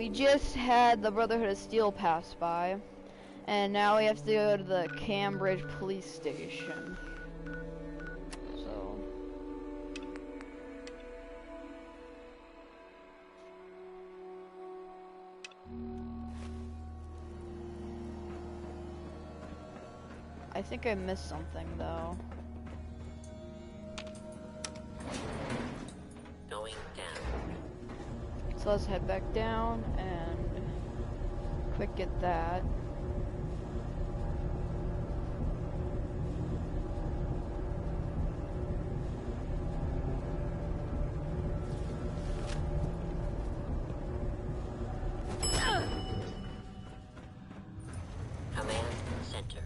we just had the Brotherhood of Steel pass by, and now we have to go to the Cambridge police station. So I think I missed something though. Going down. So let's head back down and quick get that. Command center.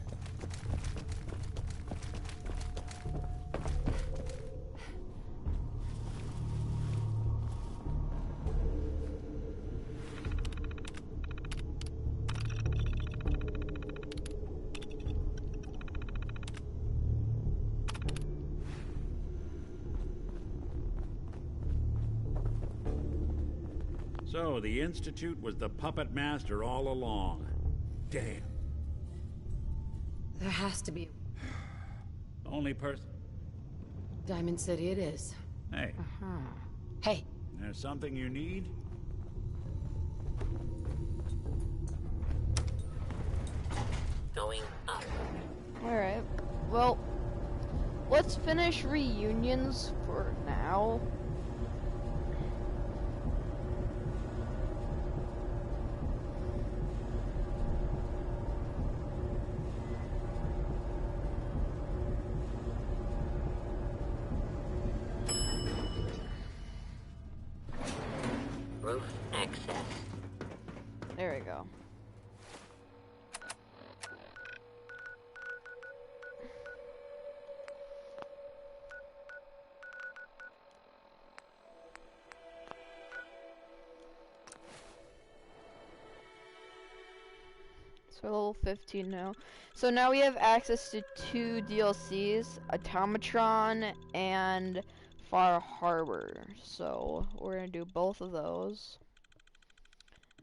So, the Institute was the puppet master all along. Damn. There has to be. Only person... Diamond City it is. Hey, Hey, there's something you need? Going up. Alright, well, let's finish reunions for now. Roof access. There we go. So we're level 15 now. So now we have access to 2 DLCs, Automatron and Far Harbor. So we're gonna do both of those.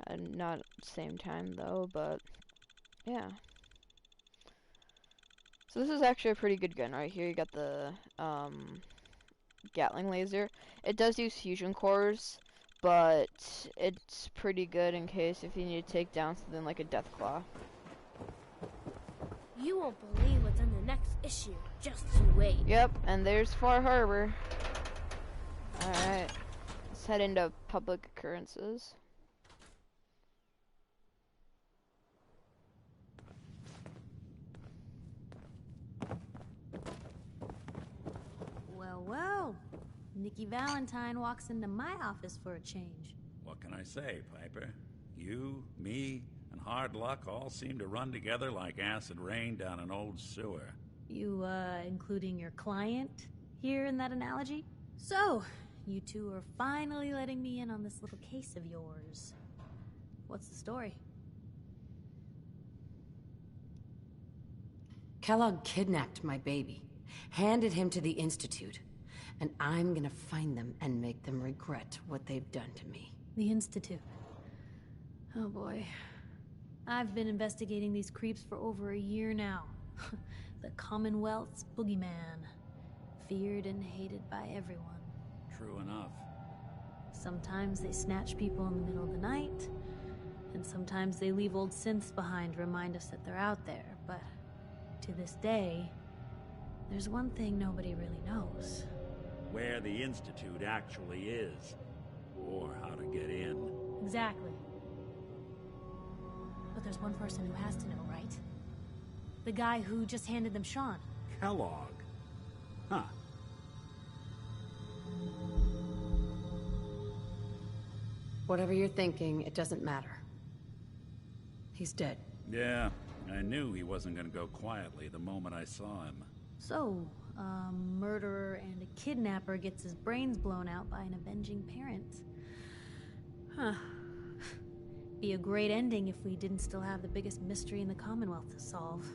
And not at the same time though, but yeah. So this is actually a pretty good gun right here. You got the Gatling laser. It does use fusion cores, but it's pretty good in case if you need to take down something like a Deathclaw. You won't believe what's in the next issue. Just you wait. Yep, and there's Far Harbor. Alright, let's head into public occurrences. Well, well. Nikki Valentine walks into my office for a change. What can I say, Piper? You, me, and Hard Luck all seem to run together like acid rain down an old sewer. You, including your client here in that analogy? So, you two are finally letting me in on this little case of yours. What's the story? Kellogg kidnapped my baby, handed him to the Institute, and I'm gonna find them and make them regret what they've done to me. The Institute. Oh boy. I've been investigating these creeps for over a year now. The Commonwealth's boogeyman. Feared and hated by everyone. True enough. Sometimes they snatch people in the middle of the night, and sometimes they leave old synths behind to remind us that they're out there, but to this day, there's one thing nobody really knows. Where the Institute actually is. Or how to get in. Exactly. But there's one person who has to know, right? The guy who just handed them Sean. Kellogg. Huh. Whatever you're thinking, it doesn't matter. He's dead. Yeah, I knew he wasn't gonna go quietly the moment I saw him. So, a murderer and a kidnapper gets his brains blown out by an avenging parent. Huh. Be a great ending if we didn't still have the biggest mystery in the Commonwealth to solve.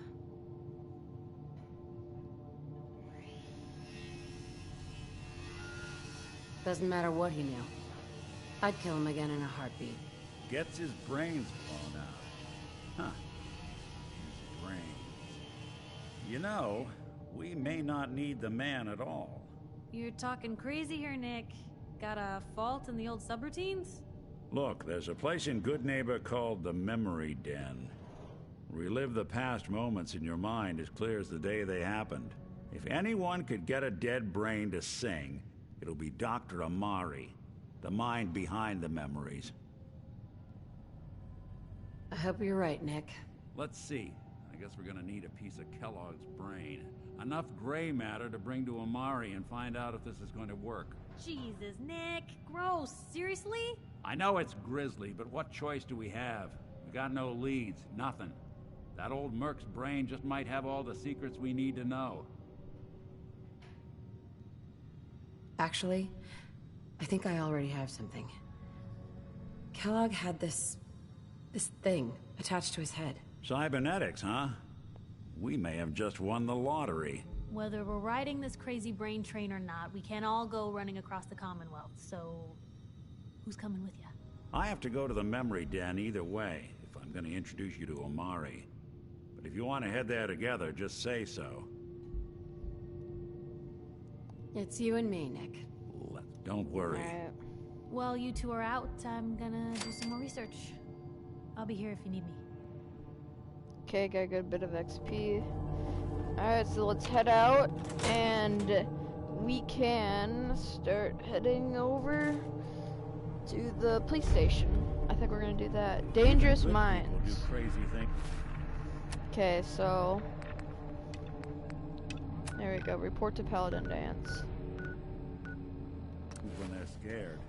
Doesn't matter what he knew. I'd kill him again in a heartbeat. gets his brains blown out. Huh. His brains. You know, we may not need the man at all. You're talking crazy here, Nick. Got a fault in the old subroutines? Look, there's a place in Goodneighbor called the Memory Den. Relive the past moments in your mind as clear as the day they happened. If anyone could get a dead brain to sing, it'll be Dr. Amari, the mind behind the memories. I hope you're right, Nick. Let's see. I guess we're gonna need a piece of Kellogg's brain. Enough gray matter to bring to Amari and find out if this is going to work. Jesus, Nick. Gross. Seriously? I know it's grisly, but what choice do we have? We got no leads, nothing. That old Merc's brain just might have all the secrets we need to know. Actually, I think I already have something. Kellogg had this thing attached to his head. Cybernetics, huh? We may have just won the lottery. Whether we're riding this crazy brain train or not, we can't all go running across the Commonwealth, so... who's coming with you? I have to go to the Memory Den either way, if I'm gonna introduce you to Amari. But if you want to head there together, just say so. It's you and me, Nick. Don't worry. Alright. While you two are out, I'm gonna do some more research. I'll be here if you need me. Okay, got a good bit of XP. Alright, so let's head out, and we can start heading over to the police station. I think we're gonna do that. Dangerous Good Minds. people do crazy things. Okay, so... there we go. Report to Paladin Dance. When they're scared.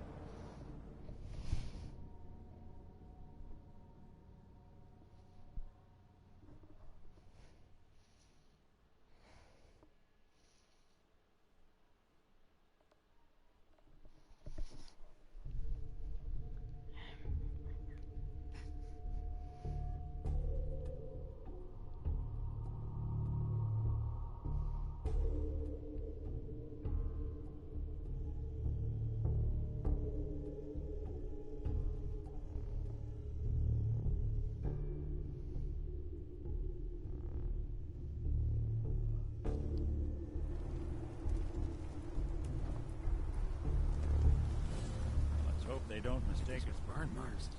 They don't mistake us for Burn marks.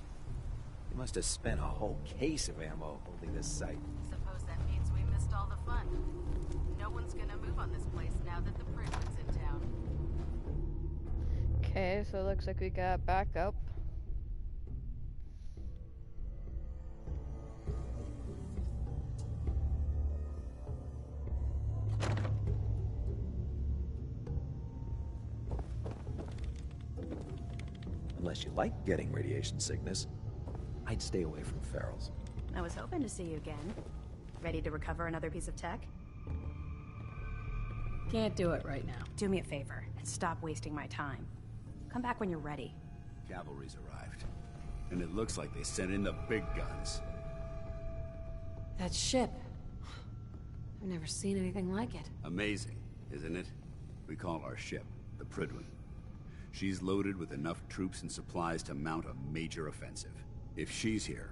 They must have spent a whole case of ammo holding this site. Suppose that means we missed all the fun. No one's gonna move on this place now that the Pridwin's in town. Okay, so it looks like we got backup. Unless you like getting radiation sickness, I'd stay away from ferals. I was hoping to see you again. Ready to recover another piece of tech? Can't do it right now. Do me a favor and stop wasting my time. Come back when you're ready. Cavalry's arrived. And it looks like they sent in the big guns. That ship. I've never seen anything like it. Amazing, isn't it? We call our ship the Pridwin. She's loaded with enough troops and supplies to mount a major offensive. If she's here,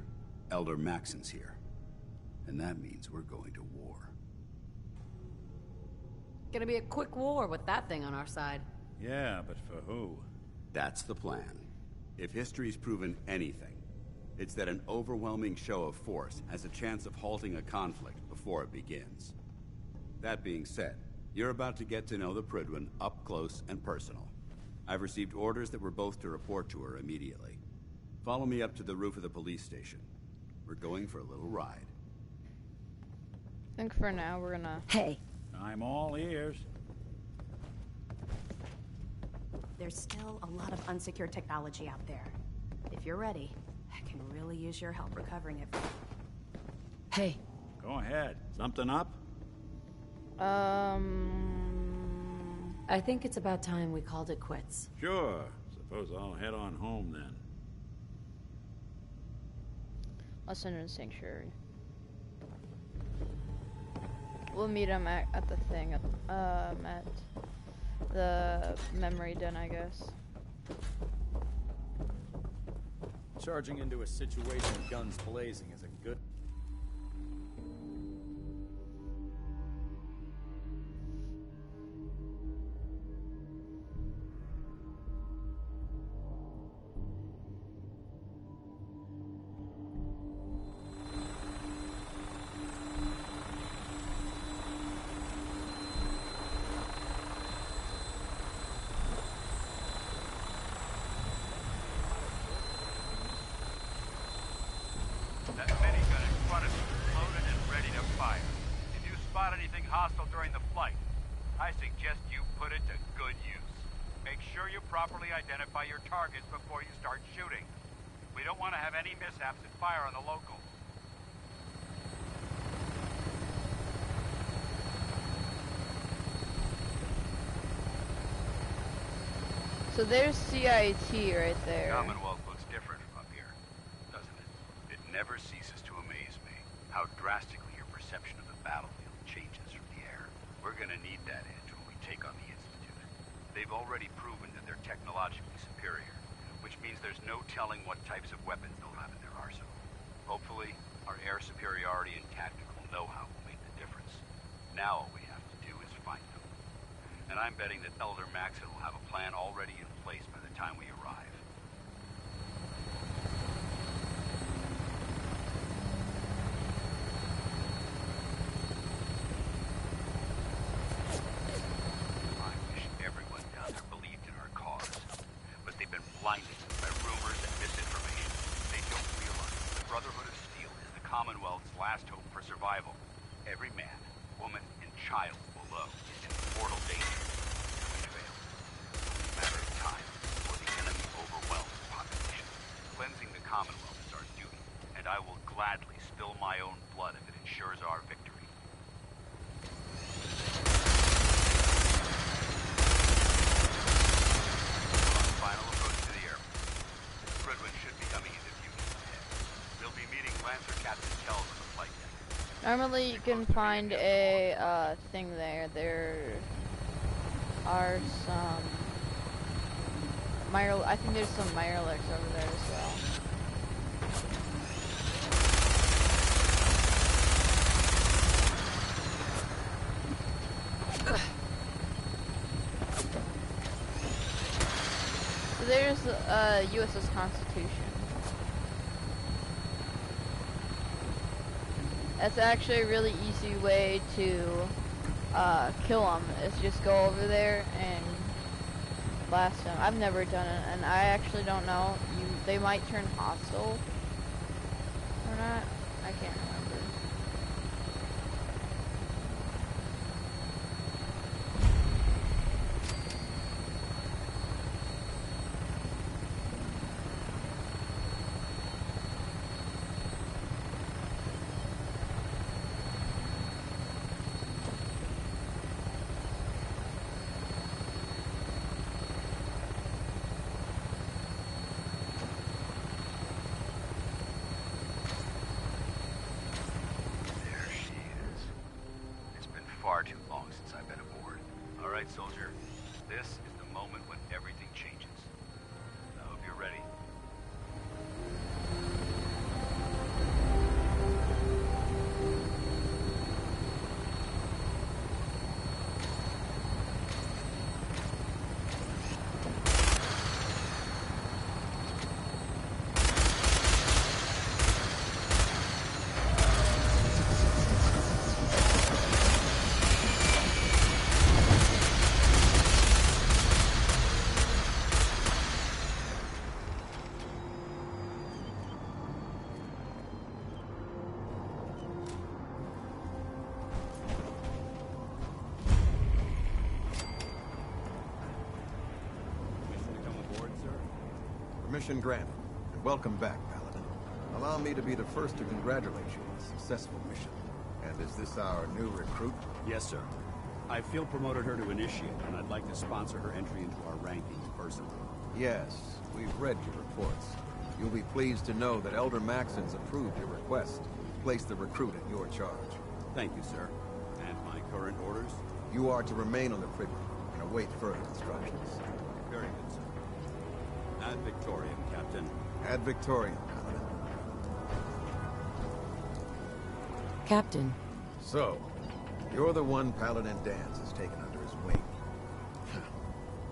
Elder Maxon's here. And that means we're going to war. Gonna be a quick war with that thing on our side. Yeah, but for who? That's the plan. If history's proven anything, it's that an overwhelming show of force has a chance of halting a conflict before it begins. That being said, you're about to get to know the Pridwin up close and personal. I've received orders that we're both to report to her immediately. Follow me up to the roof of the police station. We're going for a little ride. I think for now we're gonna... Hey, I'm all ears. there's still a lot of unsecured technology out there. If you're ready, I can really use your help recovering it. Hey, Go ahead. Something up? I think it's about time we called it quits. Sure. Suppose I'll head on home then. Let's enter the sanctuary. We'll meet him at the thing, at the memory den, I guess. Charging into a situation guns blazing is a good... That minigun in front of you is loaded and ready to fire. If you spot anything hostile during the flight, I suggest you put it to good use. Make sure you properly identify your targets before you start shooting. We don't want to have any mishaps and fire on the local. So there's CIT right there. Commonwealth looks different from up here, doesn't it? It never ceases to amaze me how drastically your perception of the battlefield changes from the air. We're gonna need that edge when we take on the Institute. They've already proven that they're technologically superior, which means there's no telling what types of weapons they'll have in their arsenal. Hopefully, our air superiority and tactical know-how will make the difference. Now all we have to do is find them. And I'm betting that Elder Maxon will have a plan already in place by the time we arrive. I wish everyone down there believed in our cause, but they've been blinded by rumors and misinformation. They don't realize the Brotherhood of Steel is the Commonwealth's last hope for survival. Every man, woman, and child below is in mortal danger. If we fail, it's only a matter of time before the enemy overwhelms the population. Cleansing the Commonwealth is our duty, and I will gladly spill my own blood if it ensures our victory. On final approach to the airport. Fredwin should be coming into view just ahead. We'll be meeting Lancer Captain Kells on the flight deck. Normally you can find a thing there. There are some I think there's some Mirelix over there as well. So there's USS Constitution. That's actually a really easy way to kill them, is just go over there and blast them. I've never done it, and I actually don't know. They might turn hostile or not. I can't remember. Far too long since I've been aboard. All right, soldier. This is the moment when everything changes. I hope you're ready. Permission granted, and welcome back, Paladin. Allow me to be the first to congratulate you on a successful mission. And is this our new recruit? Yes, sir. I feel promoted her to initiate, and I'd like to sponsor her entry into our rankings personally. Yes, we've read your reports. You'll be pleased to know that Elder Maxon's approved your request to place the recruit in your charge. Thank you, sir. And my current orders? You are to remain on the Privy and await further instructions. Very good, sir. Ad Victoriam, Captain. Ad Victoriam, Paladin. Captain. So, you're the one Paladin Danse has taken under his wing.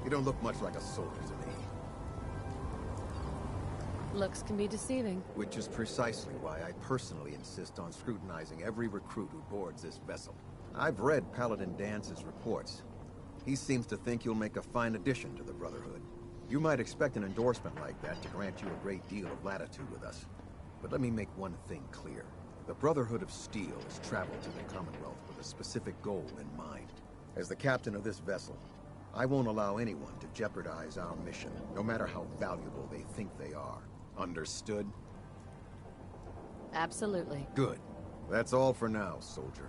You don't look much like a soldier to me. Looks can be deceiving. Which is precisely why I personally insist on scrutinizing every recruit who boards this vessel. I've read Paladin Danse's reports. He seems to think you'll make a fine addition to the Brotherhood. You might expect an endorsement like that to grant you a great deal of latitude with us. But let me make one thing clear. The Brotherhood of Steel has traveled to the Commonwealth with a specific goal in mind. As the captain of this vessel, I won't allow anyone to jeopardize our mission, no matter how valuable they think they are. Understood? Absolutely. Good. That's all for now, soldier.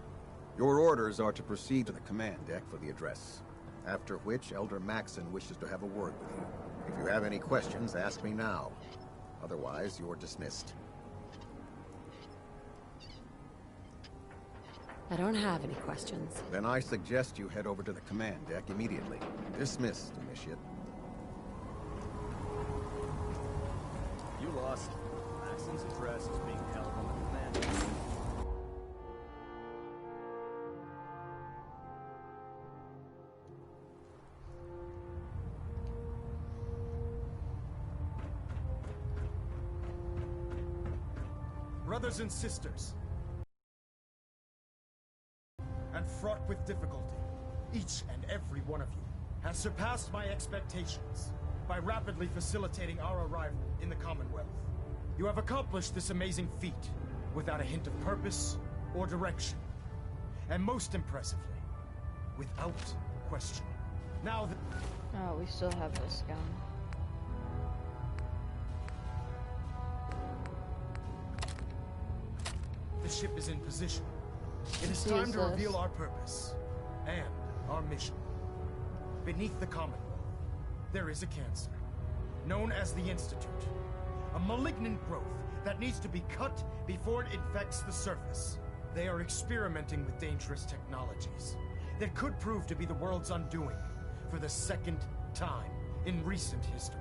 Your orders are to proceed to the command deck for the address. After which, Elder Maxson wishes to have a word with you. If you have any questions, ask me now. Otherwise, you're dismissed. I don't have any questions. Then I suggest you head over to the command deck immediately. Dismissed, Initiate. You lost. Maxson's address is being held on the command deck. Brothers and sisters, and fraught with difficulty, each and every one of you has surpassed my expectations by rapidly facilitating our arrival in the Commonwealth. You have accomplished this amazing feat without a hint of purpose or direction, and most impressively, without question. Now Oh, we still have this gun. the ship is in position. It is time to reveal our purpose and our mission. Beneath the Commonwealth, there is a cancer, known as the Institute. A malignant growth that needs to be cut before it infects the surface. They are experimenting with dangerous technologies that could prove to be the world's undoing for the second time in recent history.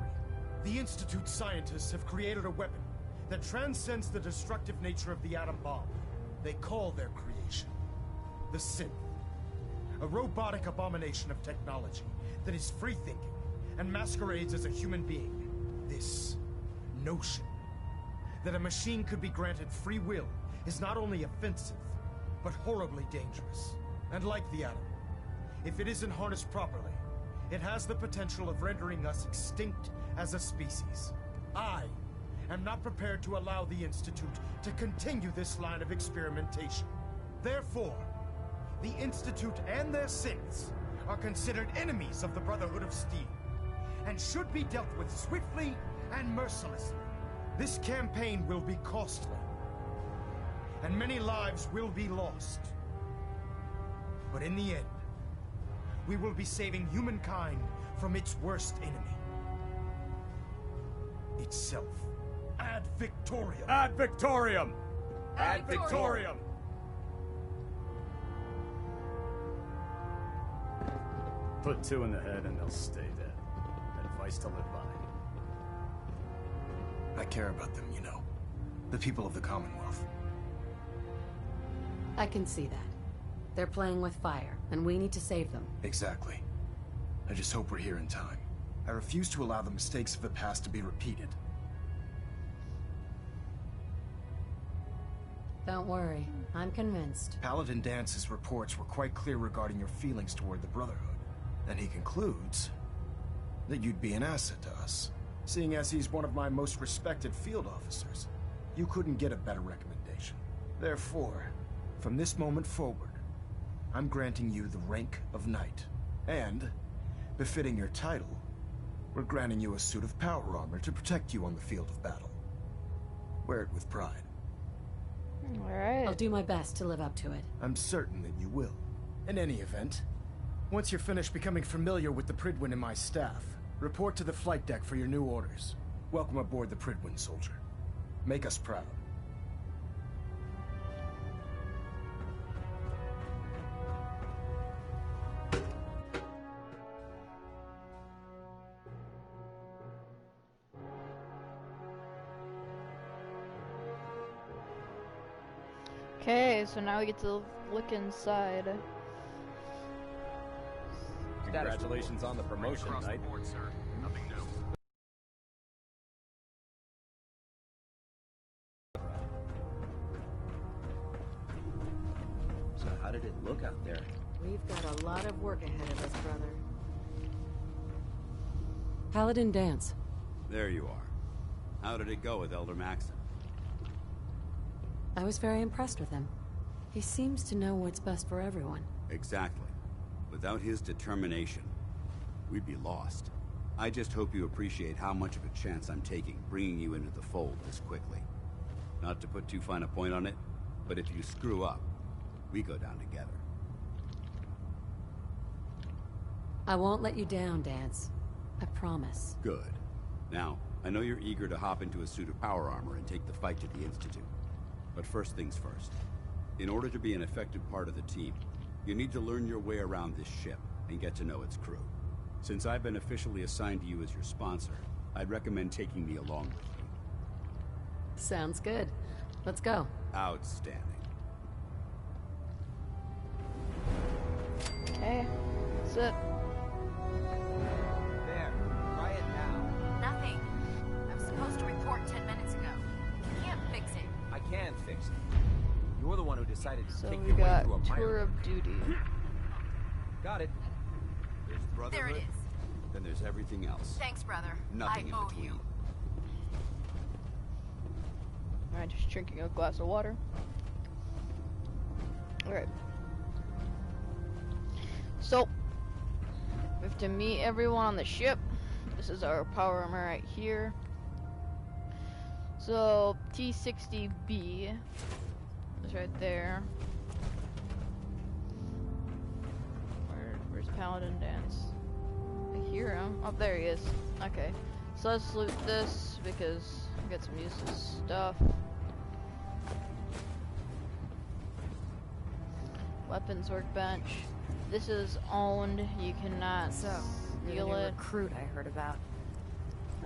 The Institute's scientists have created a weapon that transcends the destructive nature of the atom bomb. They call their creation the Synth. A robotic abomination of technology that is free-thinking and masquerades as a human being. This notion that a machine could be granted free will is not only offensive, but horribly dangerous. And like the atom, if it isn't harnessed properly, it has the potential of rendering us extinct as a species. I am not prepared to allow the Institute to continue this line of experimentation. Therefore, the Institute and their synths are considered enemies of the Brotherhood of Steel, and should be dealt with swiftly and mercilessly. This campaign will be costly, and many lives will be lost. But in the end, we will be saving humankind from its worst enemy. Itself. Ad Victoriam! Ad Victoriam! Ad Victoriam! Put two in the head and they'll stay dead. Advice to live by. I care about them, you know. The people of the Commonwealth. I can see that. They're playing with fire, and we need to save them. Exactly. I just hope we're here in time. I refuse to allow the mistakes of the past to be repeated. Don't worry, I'm convinced. Paladin Danse's reports were quite clear regarding your feelings toward the Brotherhood. And he concludes that you'd be an asset to us. Seeing as he's one of my most respected field officers, you couldn't get a better recommendation. Therefore, from this moment forward, I'm granting you the rank of Knight. And, befitting your title, we're granting you a suit of power armor to protect you on the field of battle. Wear it with pride. Alright. I'll do my best to live up to it. I'm certain that you will. In any event, once you're finished becoming familiar with the Prydwen and my staff, report to the flight deck for your new orders. Welcome aboard the Prydwen, soldier. Make us proud. Okay, so now we get to look inside. Congratulations on the promotion, Knight. So how did it look out there? We've got a lot of work ahead of us, brother. Paladin Danse. There you are. How did it go with Elder Maxon? I was very impressed with him. He seems to know what's best for everyone. Exactly. Without his determination, we'd be lost. I just hope you appreciate how much of a chance I'm taking bringing you into the fold this quickly. Not to put too fine a point on it, but if you screw up, we go down together. I won't let you down, Danse. I promise. Good. Now, I know you're eager to hop into a suit of power armor and take the fight to the Institute. But first things first. In order to be an effective part of the team, you need to learn your way around this ship and get to know its crew. Since I've been officially assigned to you as your sponsor, I'd recommend taking me along with you. Sounds good. Let's go. Outstanding. Okay, that's it. There, try it now. Nothing. I was supposed to report 10 minutes ago. You can't fix it. I can fix it. You're the one who decided to So take we your way got through a tour pirate. of duty. Got it. There's Brotherhood, There it is. then there's everything else. Thanks, brother. Nothing in I owe between. you. Alright, just drinking a glass of water. Alright. So, we have to meet everyone on the ship. This is our power armor right here. So, T-60B is right there. Where's Paladin Danse? I hear him. Oh, there he is. Okay. So let's loot this because we got some useless stuff. Weapons workbench. This is owned. You cannot So, you're the steal new it. recruit I heard about.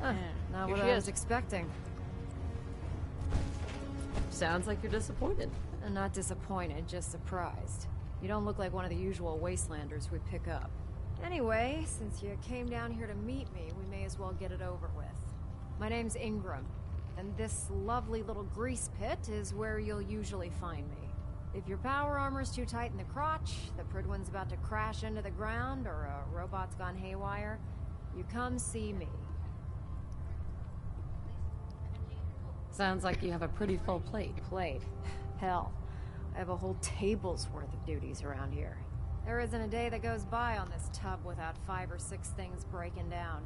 Huh, Yeah, not here what she I was is. expecting. Sounds like you're disappointed. Not disappointed, just surprised. You don't look like one of the usual wastelanders we pick up. Anyway, since you came down here to meet me, we may as well get it over with. My name's Ingram, and this lovely little grease pit is where you'll usually find me. If your power armor's too tight in the crotch, the Pridwin's about to crash into the ground, or a robot's gone haywire, you come see me. Sounds like you have a pretty full plate. Plate? Hell, I have a whole table's worth of duties around here. There isn't a day that goes by on this tub without 5 or 6 things breaking down.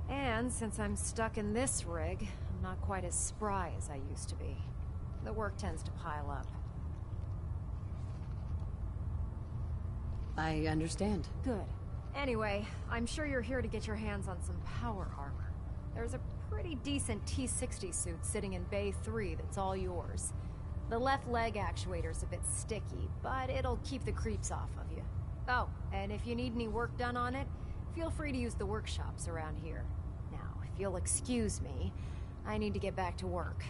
And since I'm stuck in this rig, I'm not quite as spry as I used to be. The work tends to pile up. I understand. Good. Anyway, I'm sure you're here to get your hands on some power armor. There's a pretty decent T-60 suit sitting in Bay 3 that's all yours. The left leg actuator's a bit sticky, but it'll keep the creeps off of you. Oh, and if you need any work done on it, feel free to use the workshops around here. Now, if you'll excuse me, I need to get back to work.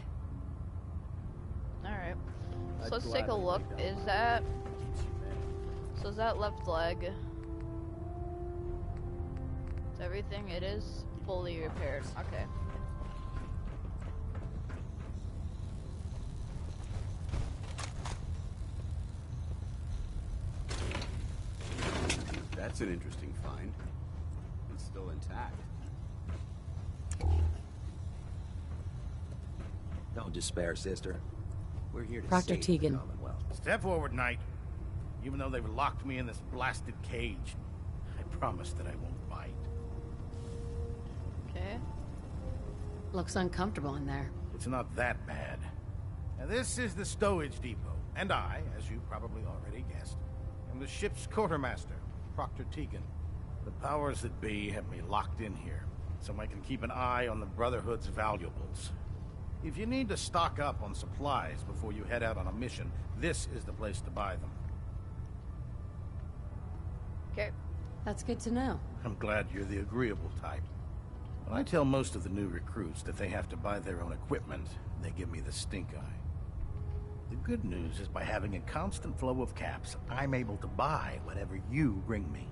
Alright. So let's take a look. Is that... So is that left leg? Is everything? It is fully repaired. Okay. That's an interesting find. It's still intact. Don't despair, sister. We're here to Proctor save Tegan. the Commonwealth. Step forward, Knight. Even though they've locked me in this blasted cage, I promise that I won't bite. Okay. Looks uncomfortable in there. It's not that bad. Now, this is the stowage depot, and I, as you probably already guessed, am the ship's quartermaster, Proctor Tegan. The powers that be have me locked in here, so I can keep an eye on the Brotherhood's valuables. If you need to stock up on supplies before you head out on a mission, this is the place to buy them. Okay. That's good to know. I'm glad you're the agreeable type. When I tell most of the new recruits that they have to buy their own equipment, they give me the stink eye. The good news is by having a constant flow of caps, I'm able to buy whatever you bring me.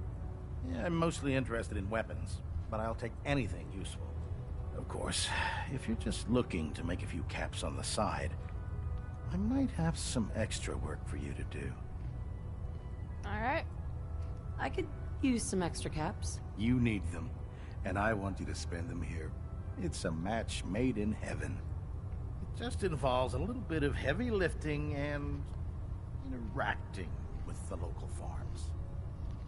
Yeah, I'm mostly interested in weapons, but I'll take anything useful. Of course, if you're just looking to make a few caps on the side, I might have some extra work for you to do. Alright. I could use some extra caps. You need them, and I want you to spend them here. It's a match made in heaven. It just involves a little bit of heavy lifting and interacting with the local farms.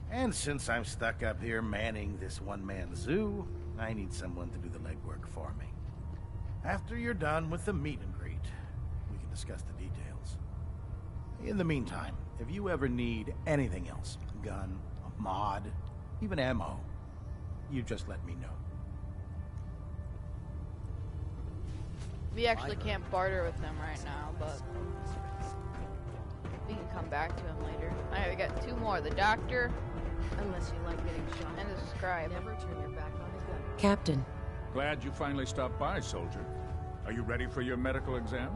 And since I'm stuck up here manning this one-man zoo, I need someone to do the legwork for me. After you're done with the meet and greet, we can discuss the details. In the meantime, if you ever need anything else, a gun, a mod, even ammo, you just let me know. We actually can't barter with him right now, but we can come back to him later. Alright, we got 2 more. The doctor, Unless you like getting shot. and the scribe. Never turn your back on a gun. Captain. Glad you finally stopped by, soldier. Are you ready for your medical exam?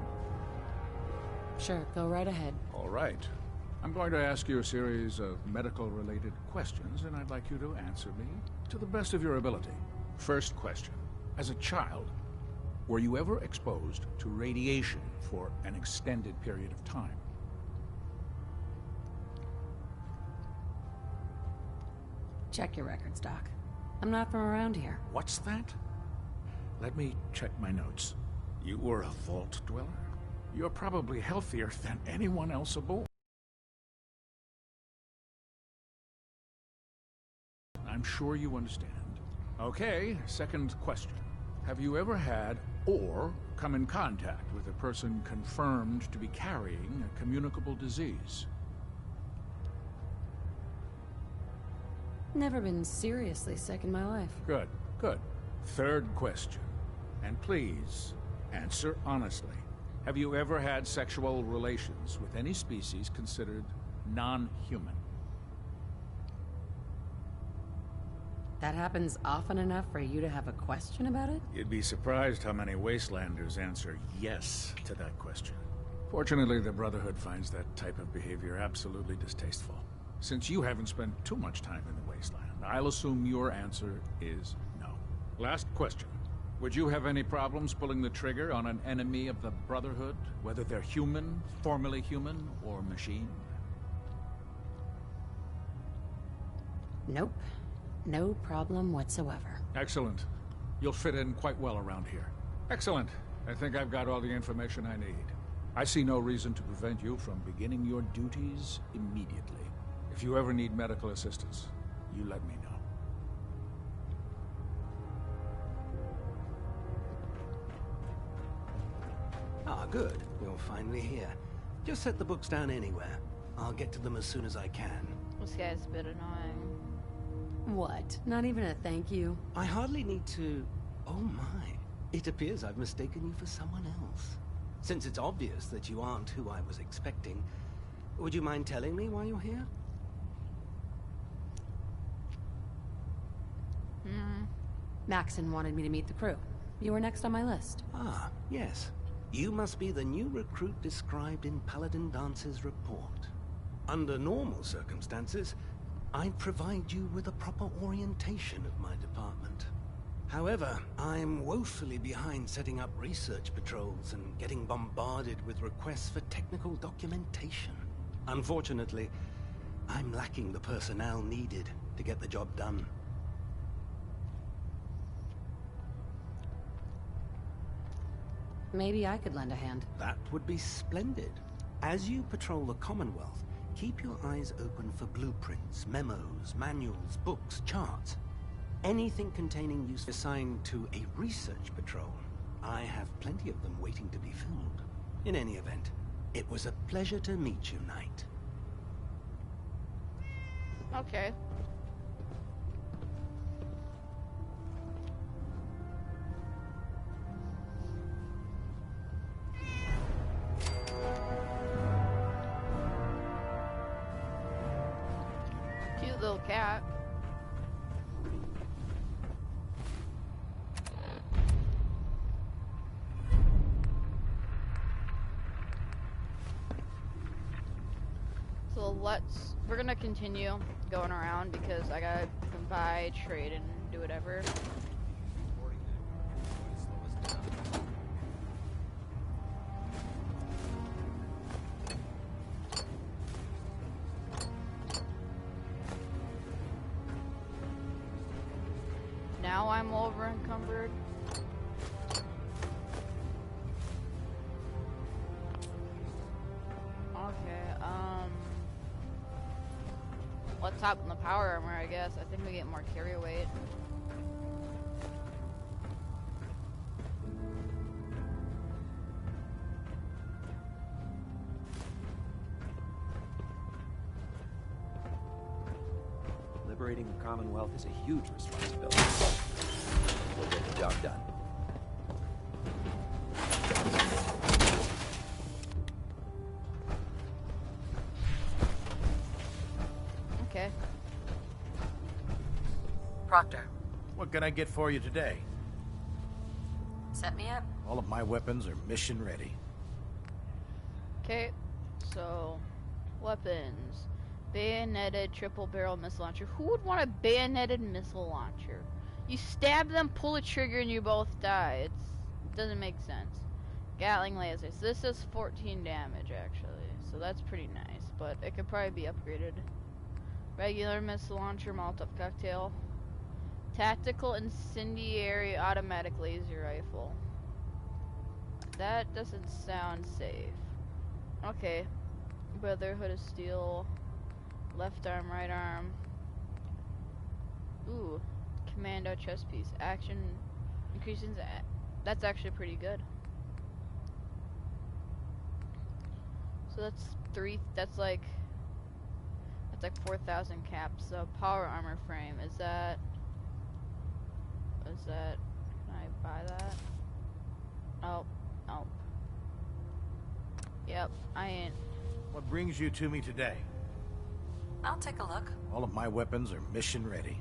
Sure, go right ahead. All right. I'm going to ask you a series of medical-related questions, and I'd like you to answer me to the best of your ability. First question. As a child, were you ever exposed to radiation for an extended period of time? Check your records, Doc. I'm not from around here. What's that? Let me check my notes. You were a vault dweller? You're probably healthier than anyone else aboard. I'm sure you understand. Okay, second question. Have you ever had or come in contact with a person confirmed to be carrying a communicable disease? Never been seriously sick in my life. Good, good. Third question. And please, answer honestly. Have you ever had sexual relations with any species considered non-human? That happens often enough for you to have a question about it? You'd be surprised how many Wastelanders answer yes to that question. Fortunately, the Brotherhood finds that type of behavior absolutely distasteful. Since you haven't spent too much time in the Wasteland, I'll assume your answer is no. Last question. Would you have any problems pulling the trigger on an enemy of the Brotherhood, whether they're human, formerly human, or machine? Nope. No problem whatsoever. Excellent. You'll fit in quite well around here. Excellent. I think I've got all the information I need. I see no reason to prevent you from beginning your duties immediately. If you ever need medical assistance, you let me know. Ah, good. You're finally here. Just set the books down anywhere. I'll get to them as soon as I can. This guy's a bit annoying. What? Not even a thank you? I hardly need to... Oh my. It appears I've mistaken you for someone else. Since it's obvious that you aren't who I was expecting, would you mind telling me why you're here? Maxon wanted me to meet the crew. You were next on my list. Ah, yes. You must be the new recruit described in Paladin Dance's report. Under normal circumstances, I'd provide you with a proper orientation of my department. However, I'm woefully behind setting up research patrols and getting bombarded with requests for technical documentation. Unfortunately, I'm lacking the personnel needed to get the job done. Maybe I could lend a hand. That would be splendid. As you patrol the Commonwealth, keep your eyes open for blueprints, memos, manuals, books, charts. Anything containing use assigned to a research patrol. I have plenty of them waiting to be filled. In any event, it was a pleasure to meet you, Knight. Okay. Cute little cat. So we're gonna continue going around because I gotta buy, trade, and do whatever. Now I'm over encumbered. Okay, let's hop in the power armor, I guess. I think we get more carry weight. Liberating the Commonwealth is a huge responsibility. We'll get the job done. Okay. Proctor. What can I get for you today? Set me up. All of my weapons are mission ready. Okay, so weapons. Bayoneted triple barrel missile launcher. Who would want a bayoneted missile launcher? You stab them, pull the trigger, and you both die. It doesn't make sense. Gatling lasers. This does 14 damage, actually. So that's pretty nice, but it could probably be upgraded. Regular missile launcher, Molotov cocktail. Tactical incendiary automatic laser rifle. That doesn't sound safe. Okay. Brotherhood of Steel. Left arm, right arm. Ooh. Commando chest piece. Action increases. That's actually pretty good. So that's like 4,000 caps. So power armor frame. Is that can I buy that? Oh. Yep, I ain't. What brings you to me today? I'll take a look. All of my weapons are mission ready.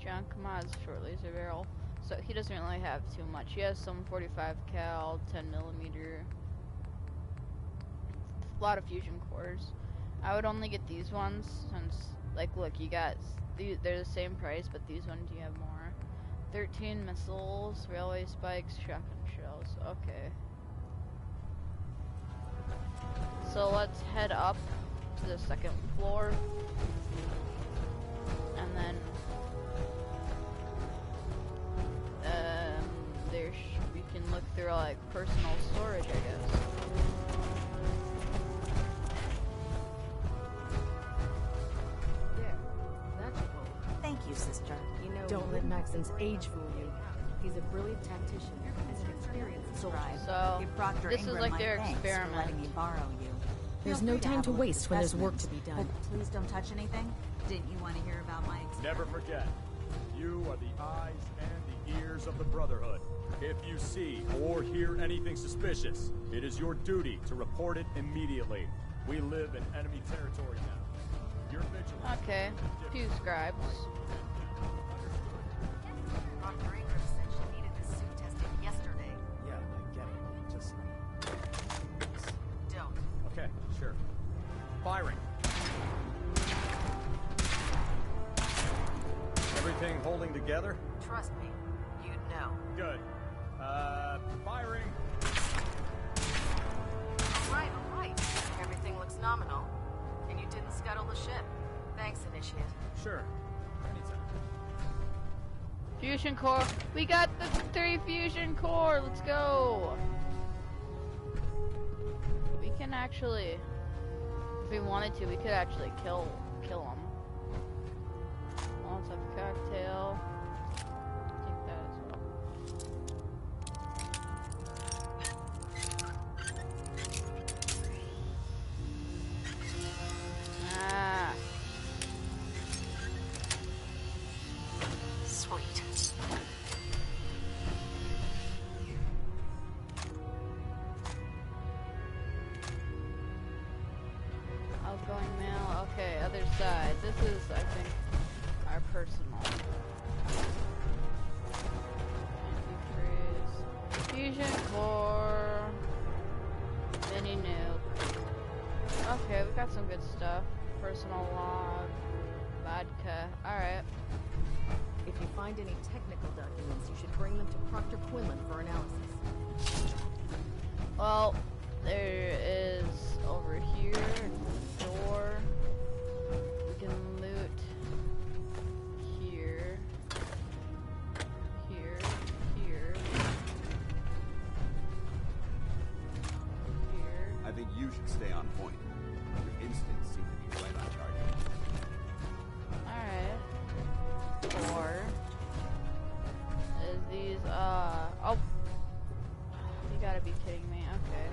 John Kamad's short laser barrel. So he doesn't really have too much. He has some 45 cal, 10 millimeter. A lot of fusion cores. I would only get these ones since, like, look, you got, they're the same price, but these ones you have more. 13 missiles, railway spikes, shotgun shells. Okay. So let's head up to the second floor. And then we can look through like personal storage, I guess. Thank you, sister. You know, don't let Maxon's age fool you. He's a brilliant tactician and an experienced soldier. So this is like their experiment. Letting me borrow you. There's no time to waste when there's work to be But done. please don't touch anything. Didn't you want to hear about my experience? Never forget, you are the eyes and the ears of the Brotherhood. If you see or hear anything suspicious, it is your duty to report it immediately. We live in enemy territory now. Your vigilance. Okay, few scribes. Dr. Ingram said she needed this suit tested yesterday. Yeah, I get it. Just Don't. okay, sure. Firing. Everything holding together? Trust me, you'd know. Good. Firing. All right. Everything looks nominal. And you didn't scuttle the ship. Thanks, Initiate. Sure. Anytime. Fusion core. We got the 3 fusion core. Let's go. We can actually, if we wanted to, we could actually kill them. Molotov cocktail. Take that as well. Ah. Sweet. Outgoing mail. Okay, other side. This is, I think, our personal. Antifreeze. Fusion core. Okay, we got some good stuff. Personal log, vodka. Alright. If you find any technical documents, you should bring them to Proctor Quinlan for analysis. Well, there is over here a door. We can loot here, here, here, here. I think you should stay on point. Your instincts seem to be right on target. Alright. Or is these oh, you gotta be kidding me. Okay.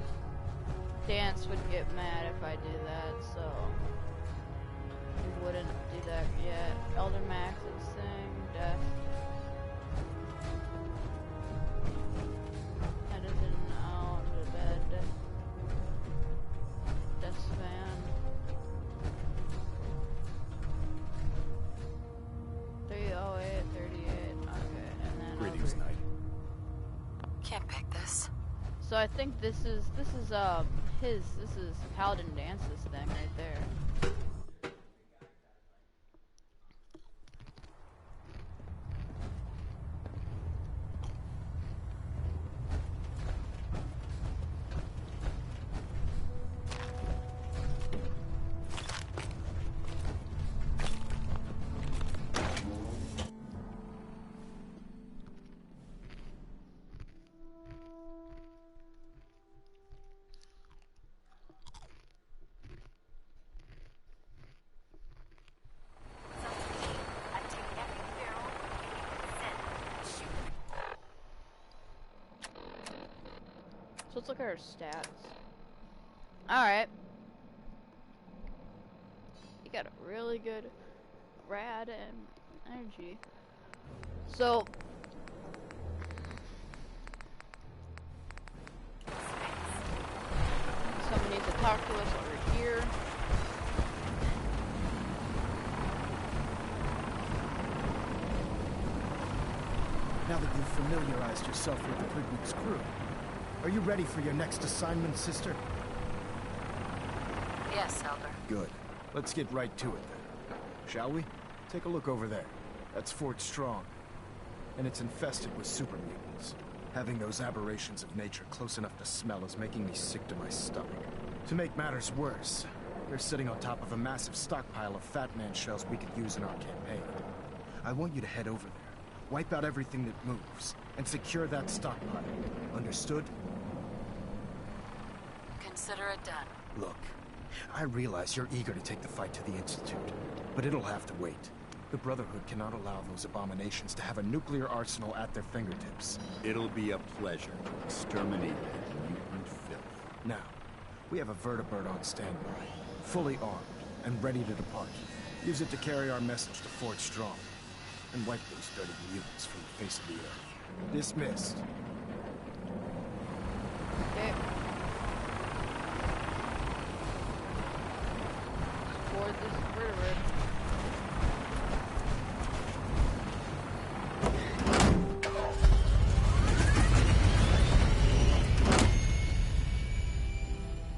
Dance would get mad if I do that, so we wouldn't do that yet. Elder Max and Sing, Death. Edison out of bed. Death Span. 308, 38. Okay, and then Greetings, Knight. Can't pick this. so I think this is Paladin Dance's thing right there. So let's look at our stats. Alright. You got a really good rad and energy. So someone needs to talk to us over here. Now that you've familiarized yourself with the Prigweed's crew, are you ready for your next assignment, sister? Yes, Elder. Good. Let's get right to it then. Shall we? Take a look over there. That's Fort Strong. And it's infested with super mutants. Having those aberrations of nature close enough to smell is making me sick to my stomach. To make matters worse, they're sitting on top of a massive stockpile of Fat Man shells we could use in our campaign. I want you to head over there, wipe out everything that moves, and secure that stockpile. Understood? Consider it done. Look, I realize you're eager to take the fight to the Institute, but it'll have to wait. The Brotherhood cannot allow those abominations to have a nuclear arsenal at their fingertips. It'll be a pleasure to exterminate that mutant filth. Now, we have a vertibird on standby, fully armed and ready to depart. Use it to carry our message to Fort Strong, and wipe those dirty mutants from the face of the earth. Dismissed. Okay. Board this vertebrate.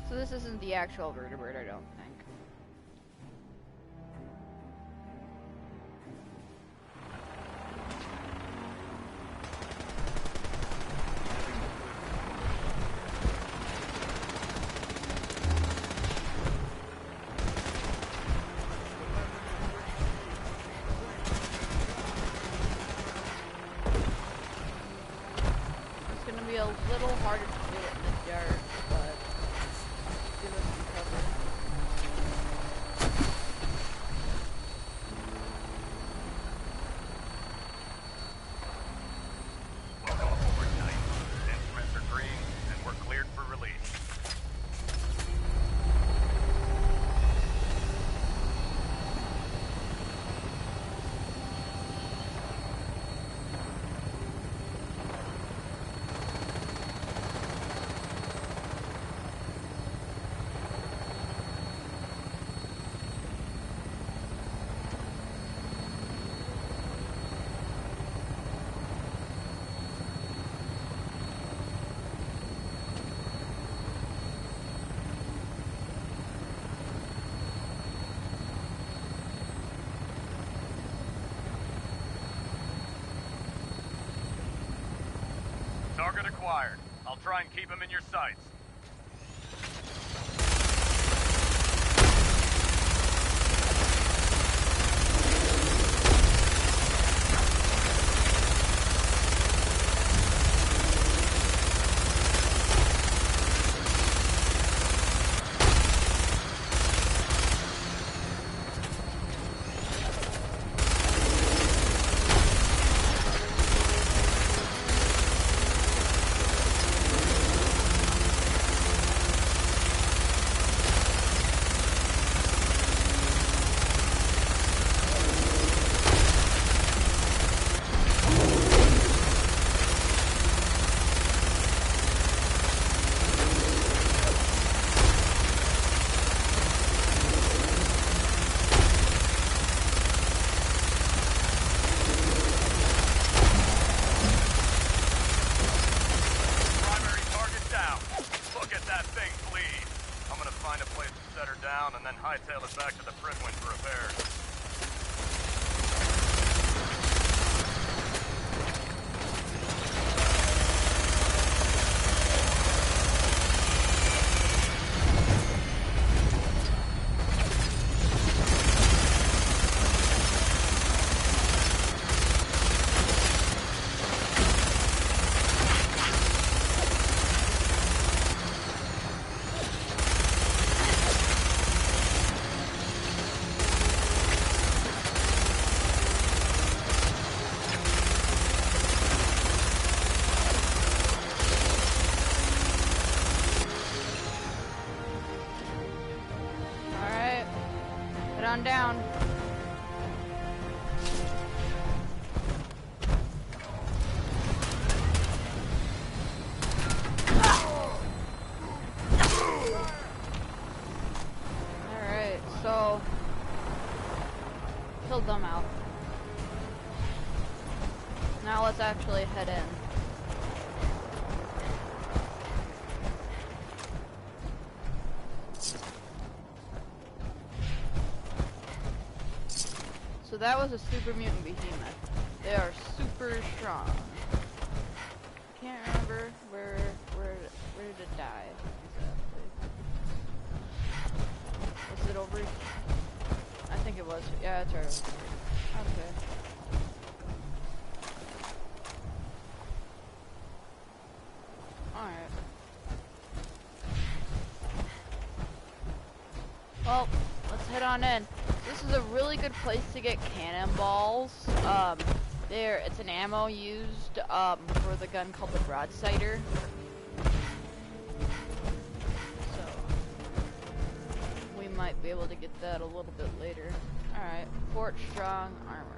So this isn't the actual vertebrate, I don't think. It's gonna be a little harder to do it in the dark, but give us some cover. Welcome aboard, Knight. Instruments are green, and we're cleared for release. Target acquired. I'll try and keep him in your sights. Hightail it back to the Pridwin for repairs. On down. Alright, so killed them out. Now let's actually head in. So that was a super mutant behemoth. They are super strong. Can't remember where did it die exactly. Was it over? I think it was. Yeah, it's right over here. Okay. Alright. Well, let's head on in. This is a really good place to get cannonballs. It's an ammo used for the gun called the Broadsider. So we might be able to get that a little bit later. Alright, Fort Strong Armory.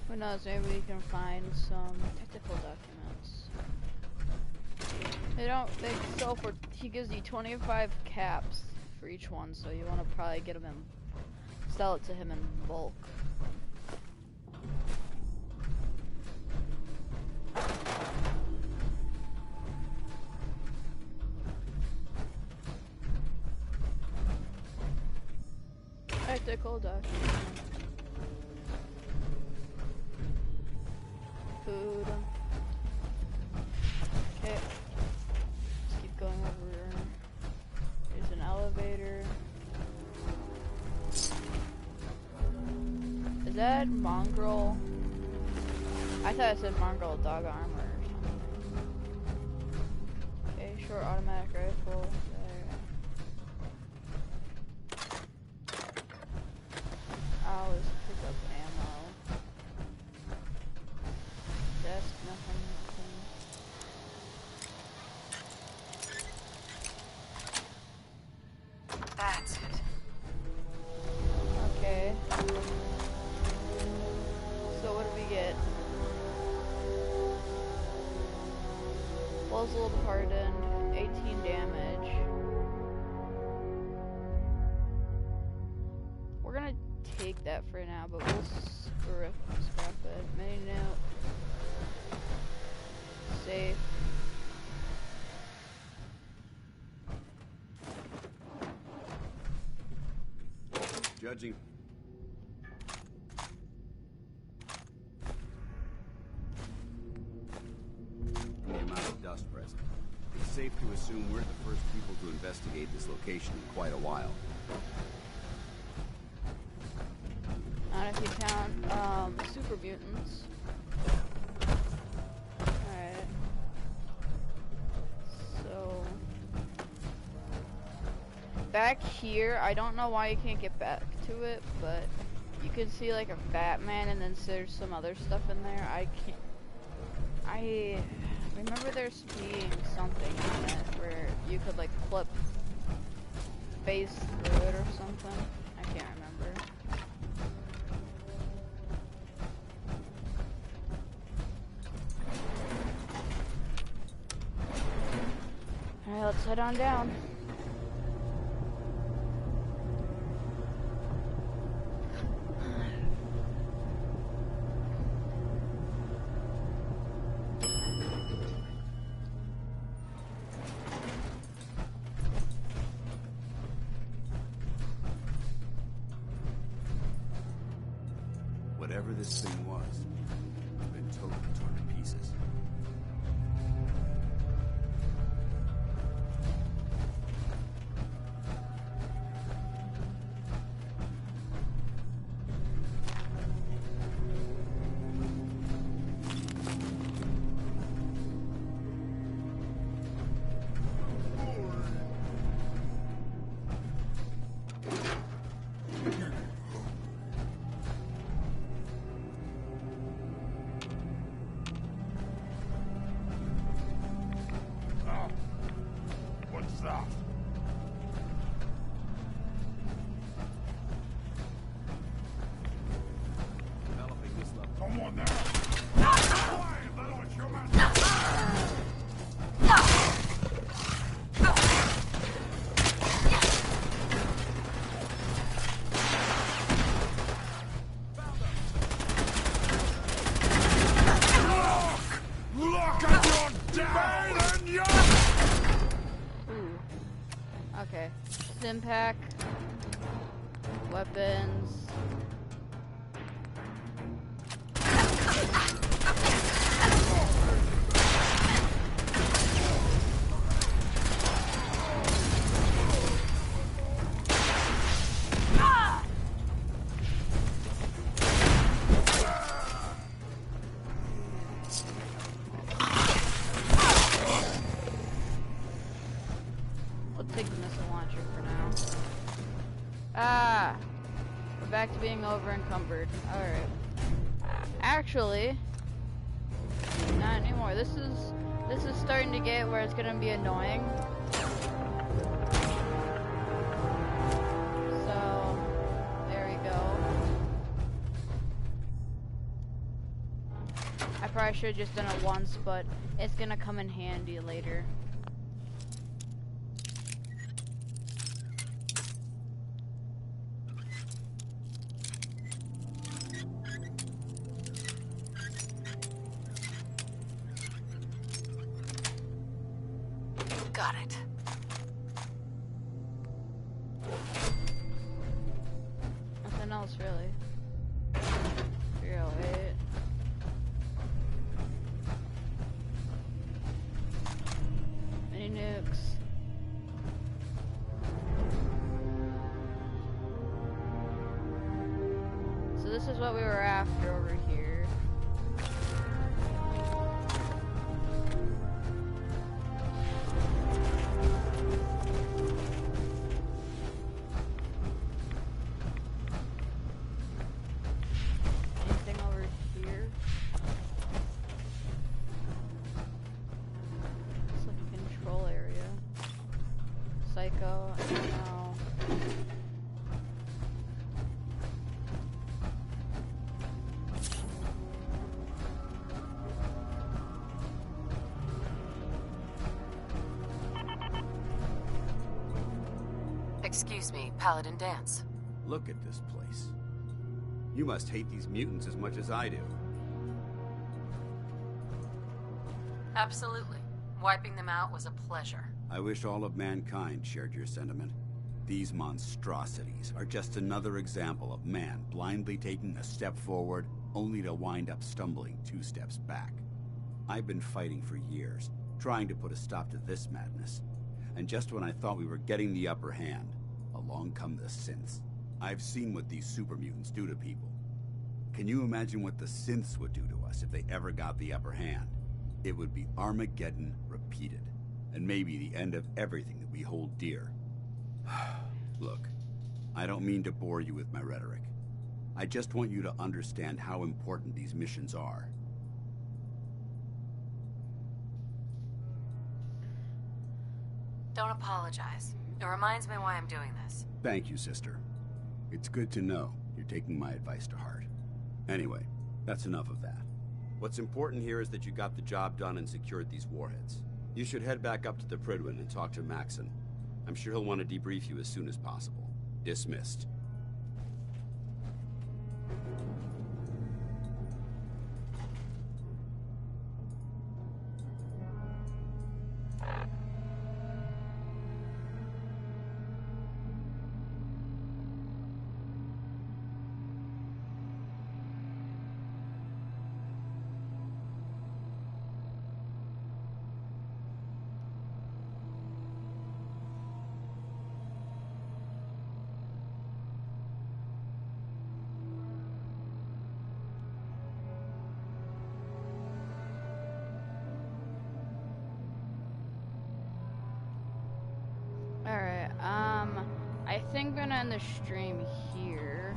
Who knows, maybe we can find some technical documents. He gives you 25 caps for each one, so you want to probably get him in, sell it to him in bulk. Technical documents. Food. that mongrel? I thought it said mongrel dog armor or something. Okay, short automatic rifle. Always pick up ammo. Desk, nothing. That's it. Okay. So what do we get? Muzzled hardened, 18 damage. We're gonna take that for now, but we'll scrap it. Mini note. Safe. Judging. The amount of dust present, it's safe to assume we're the first people to investigate this location in quite a while. Not if you count super mutants. Alright. So back here, I don't know why you can't get back to it, but you can see like a Batman and then there's some other stuff in there. I remember there's being something on it where you could like flip face through it or something. I can't remember. Alright, let's head on down. Whatever this thing was, it's been totally torn to pieces. Okay. Stimpack. Weapons. Back to being over encumbered. Alright. Actually, not anymore. This is starting to get where it's gonna be annoying. So there we go. I probably should have just done it once, but it's gonna come in handy later. Got it. Nothing else really. 308. Mini nukes. So this is is what we were after over here. Anything over here? It's like a control area. Psycho, no. Excuse me, Paladin Dance. Look at this place. You must hate these mutants as much as I do. Absolutely. Wiping them out was a pleasure. I wish all of mankind shared your sentiment. These monstrosities are just another example of man blindly taking a step forward, only to wind up stumbling 2 steps back. I've been fighting for years, trying to put a stop to this madness. And just when I thought we were getting the upper hand, along come the synths. I've seen what these super mutants do to people. Can you imagine what the synths would do to us if they ever got the upper hand? It would be Armageddon repeated, and maybe the end of everything that we hold dear. Look, I don't mean to bore you with my rhetoric. I just want you to understand how important these missions are. Don't apologize. It reminds me why I'm doing this. Thank you, sister. It's good to know you're taking my advice to heart. Anyway, that's enough of that. What's important here is that you got the job done and secured these warheads. You should head back up to the Prydwen and talk to Maxon. I'm sure he'll want to debrief you as soon as possible. Dismissed. Alright, I think I'm gonna end the stream here.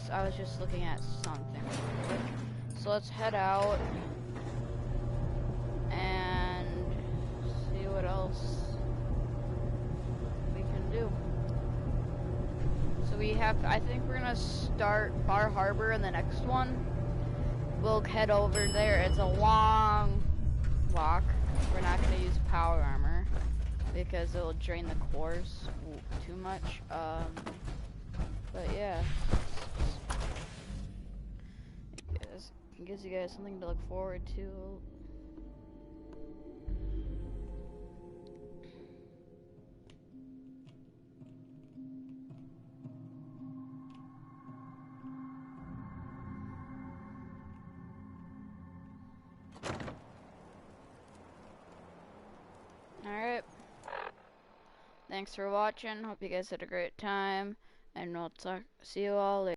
So I was just looking at something real quick. So let's head out and see what else we can do. So we have, I think we're gonna start Far Harbor in the next one. We'll head over there. It's a long walk. We're not gonna use power armor because it will drain the cores too much. But yeah, gives you guys something to look forward to. Alright. Thanks for watching. Hope you guys had a great time. And we'll see you all later.